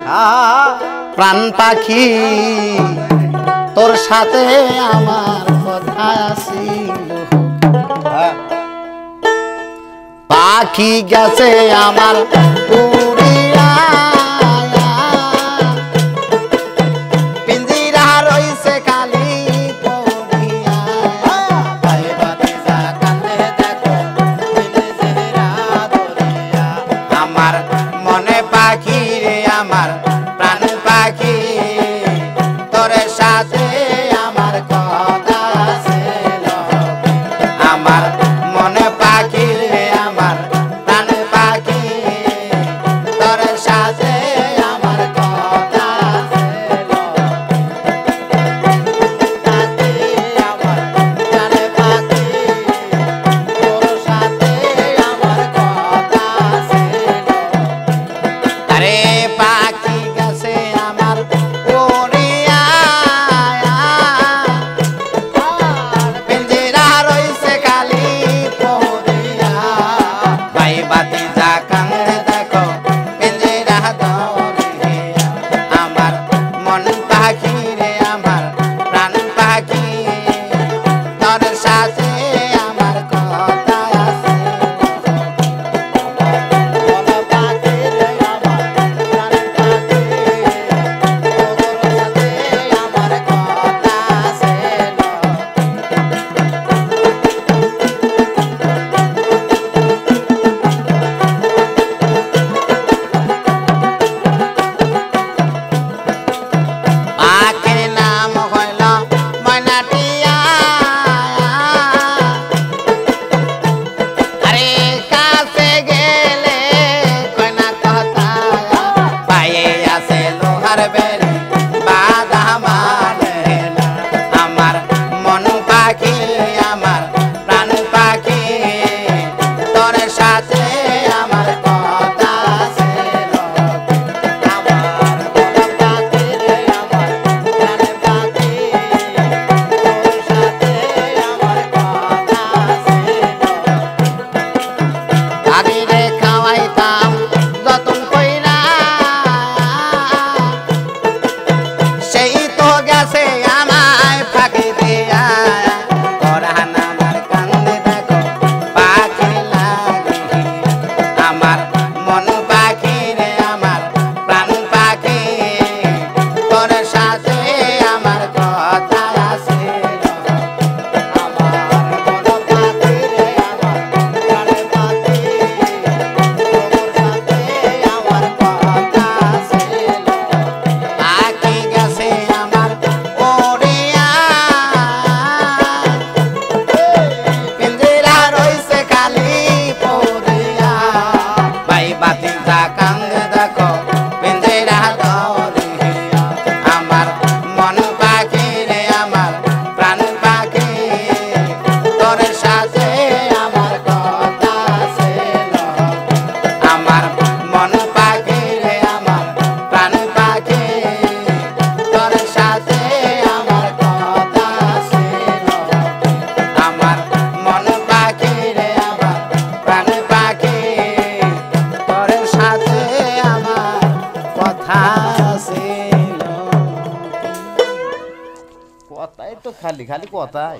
প্রাণ পাখি তোর সাথে আমার কথা ছিল পাখি গেছে আমার উড়িয়া পিঞ্জিরা রইছে খালি পড়িয়া ভাই ভাতিজা কান্দে দেখো পিঞ্জিরা ধরিয়া আমার মনে পাখি রে আমার প্রাণ পাখি তোর সাথে আমার কথা ছিল আমার মনে পাখি রে আমার প্রাণ পাখি তোর সাথে আমার কথা ছিল আমার প্রাণ পাখি তোর সাথে আমার কথা ছিল আরে পাখি গেছে আমার পড়িয়া পিঞ্জিরা রইছে খালি পড়িয়া ভাই ভাতিজা কান্দে দেখো পিঞ্জিরা ধরিয়া আমার মন পাখি রে আমার প্রাণ পাখি তোর সাথে আমার কথা আছে মন পাখি রে আমার প্রাণ পাখি তোর সাথে আমার কথা আছে পাখির নাম হইল ময়নাটিয়া আরে কাছে গেলে কয়না কথা পায়ে আছে লোহার বেড়ি বাধা মানে না আমার মন পাখি আমার প্রাণ পাখি তোর সাথে আমার কথা ছিল আমার মন পাখি রে আমার প্রাণ পাখি তোর সাথে আমার কথা ছিল আগে রে খাওয়াইতাম যতন কইরা সেই তো গেছে আমায় ফাঁকি দিয়া পরাণ আমার কান্দে দেখো পাখি লাগিয়া আমার মন পাখি রে আমার প্রাণ পাখি তোর সাথে আমার কথা আছে আমার মন পাখি রে আমার প্রাণ পাখি তোর সাথে আমার কথা ছিল পাখি গেছে আমার ওড়িয়া পিঞ্জিরা রইছে খালি পড়িয়া ভাই ভাতিজা কান্দে দেখো পিঞ্জিরা ধরিয়া আমার মন পাখি রে আমার প্রাণ পাখি তোর সাথে আমার কথা ছিল আমার মন পাখি রে আমার প্রাণ পাখি তোর সাথে আমার কথা ছিল আমার মন পাখি রে আমার প্রাণ পাখি তোর সাথে আমার কথা ছিল কথাই তো খালি খালি কথাই